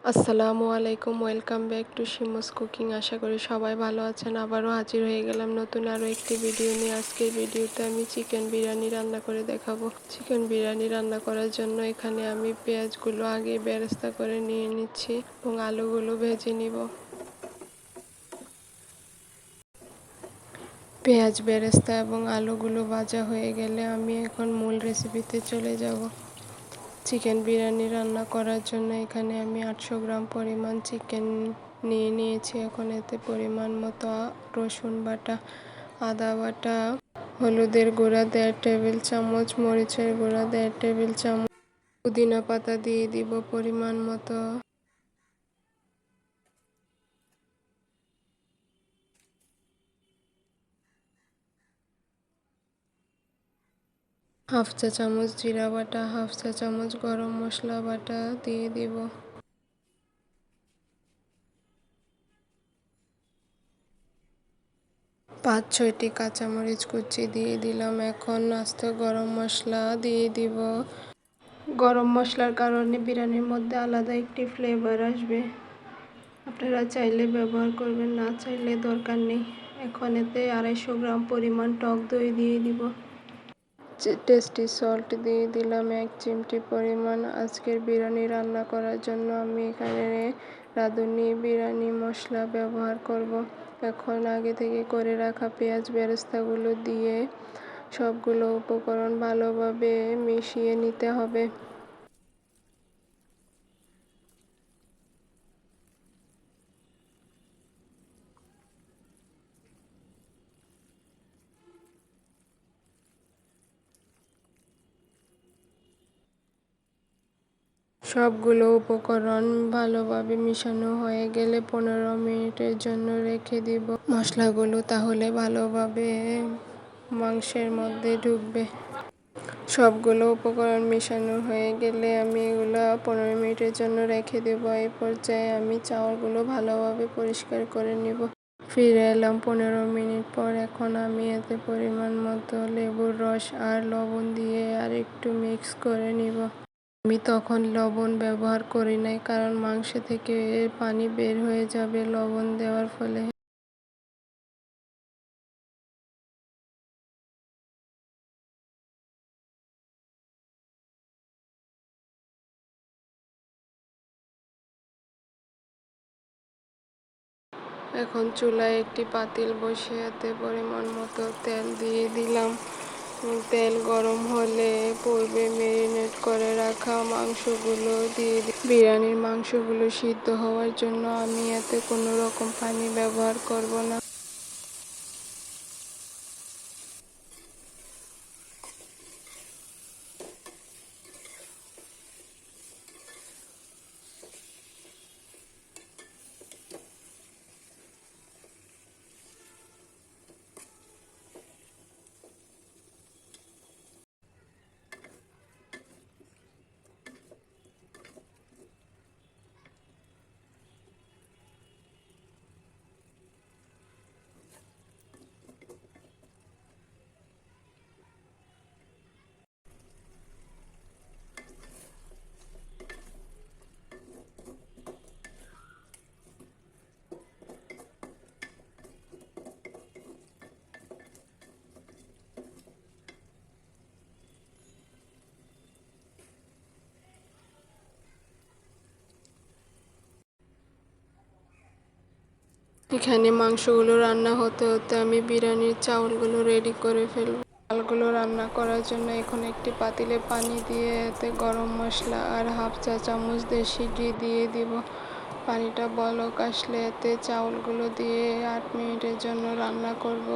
আসসালামু আলাইকুম, welcome back to Shimu's cooking. আশা করি সবাই ভালো আছেন। আবারও হাজির হয়ে গেলাম নতুন আরও একটি ভিডিও নিয়ে। আজকের ভিডিওতে আমি চিকেন বিরিয়ানি রান্না করে দেখাবো। চিকেন বিরিয়ানি রান্না করার জন্য এখানে আমি পেঁয়াজগুলো আগে বেরেস্তা করে নিয়ে নিচ্ছি এবং আলুগুলো ভেজে নিব। পেঁয়াজ বেরেস্তা এবং আলুগুলো ভাজা হয়ে গেলে আমি এখন মূল রেসিপিতে চলে যাব। চিকেন বিরিয়ানি রান্না করার জন্য এখানে আমি 800 গ্রাম পরিমাণ চিকেন নিয়ে নিয়েছি। এখন এতে পরিমাণ মতো রসুন বাটা, আদা বাটা, হলুদের গুঁড়া 1.5 টেবিল চামচ, মরিচের গুঁড়া 1.5 টেবিল চামচ, পুদিনা পাতা দিয়ে দিব পরিমাণ মতো, হাফ চা চামচ জিরা বাটা, হাফ চা চামচ গরম মশলা বাটা দিয়ে দিব। 5-6টি কাঁচামরিচ কুচি দিয়ে দিলাম। এখন আস্ত গরম মশলা দিয়ে দিব। গরম মশলার কারণে বিরিয়ানির মধ্যে আলাদা একটি ফ্লেভার আসবে। আপনারা চাইলে ব্যবহার করবেন, না চাইলে দরকার নেই। এখন এতে 250 গ্রাম পরিমাণ টক দই দিয়ে দিব। টেস্টি সল্ট দিয়ে দিলাম 1 চিমটি পরিমাণ। আজকের বিরিয়ানি রান্না করার জন্য আমি এখানে রাঁধুনি বিরিয়ানি মশলা ব্যবহার করব। এখন আগে থেকে করে রাখা পেঁয়াজ বেরেস্তাগুলো দিয়ে সবগুলো উপকরণ ভালোভাবে মিশিয়ে নিতে হবে। সবগুলো উপকরণ ভালোভাবে মিশানো হয়ে গেলে 15 মিনিটের জন্য রেখে দিব। মশলাগুলো তাহলে ভালোভাবে মাংসের মধ্যে ঢুকবে। সবগুলো উপকরণ মিশানো হয়ে গেলে আমি এগুলো 15 মিনিটের জন্য রেখে দেব। এই পর্যায়ে আমি চাউলগুলো ভালোভাবে পরিষ্কার করে নিব। ফিরে এলাম 15 মিনিট পর। এখন আমি এতে পরিমাণ মতো লেবুর রস আর লবণ দিয়ে আর একটু মিক্স করে নিব। আমি তখন লবণ ব্যবহার করি নাই, কারণ মাংস থেকে পানি বের হয়ে যাবে লবণ দেওয়ার ফলে। এখন চুলায় একটি পাতিল বসিয়ে এতে পরিমাণ মতো তেল দিয়ে দিলাম। তেল গরম হলে পূর্বে ম্যারিনেট করে রাখা মাংসগুলো দিয়ে দিই। বিরিয়ানির মাংসগুলো সিদ্ধ হওয়ার জন্য আমি এতে কোনো রকম পানি ব্যবহার করব না। এখানে মাংসগুলো রান্না হতে হতে আমি বিরিয়ানির চাউলগুলো রেডি করে ফেলব। চালগুলো রান্না করার জন্য এখন একটি পাতিলে পানি দিয়ে এতে গরম মশলা আর হাফ চা চামচ দেশি ঘি দিয়ে দিব। পানিটা বলক আসলে এতে চাউলগুলো দিয়ে 8 মিনিটের জন্য রান্না করব।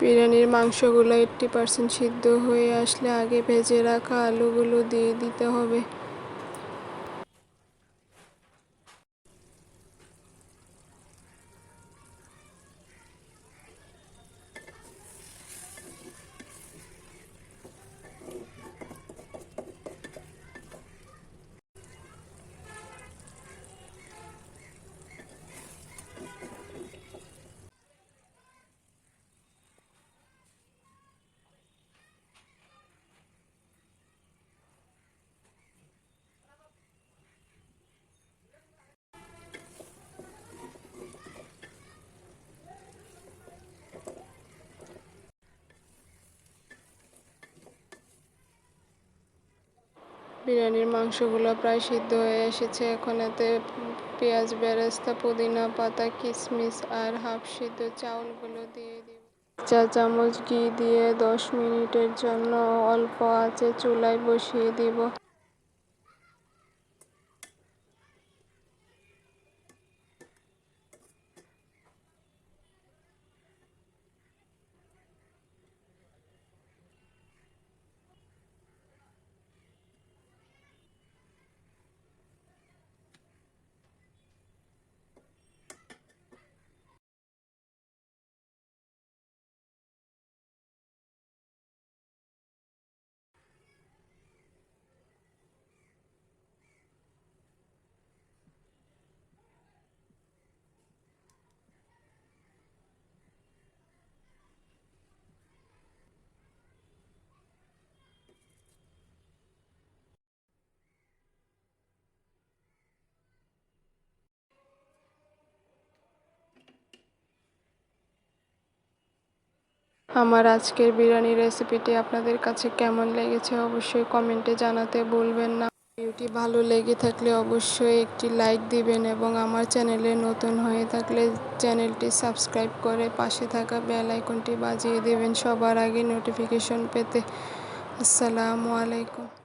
বিরিয়ানির মাংসগুলো 80% সিদ্ধ হয়ে আসলে আগে ভেজে রাখা আলুগুলো দিয়ে দিতে হবে। বিরিয়ানির মাংসগুলো প্রায় সিদ্ধ হয়ে এসেছে। এখন এতে পেঁয়াজ বেরেস্তা, পুদিনা পাতা, কিশমিশ আর হাফ সিদ্ধ চাউলগুলো দিয়ে দিব। 1 চা চামচ ঘি দিয়ে 10 মিনিটের জন্য অল্প আঁচে চুলায় বসিয়ে দিব। আমার আজকের বিরিয়ানি রেসিপিটি আপনাদের কাছে কেমন লেগেছে অবশ্যই কমেন্টে জানাতে ভুলবেন না। ভিডিওটি ভালো লেগে থাকলে অবশ্যই একটি লাইক দিবেন এবং আমার চ্যানেলে নতুন হয়ে থাকলে চ্যানেলটি সাবস্ক্রাইব করে পাশে থাকা বেল আইকনটি বাজিয়ে দিবেন সবার আগে নোটিফিকেশন পেতে। আসসালামু আলাইকুম।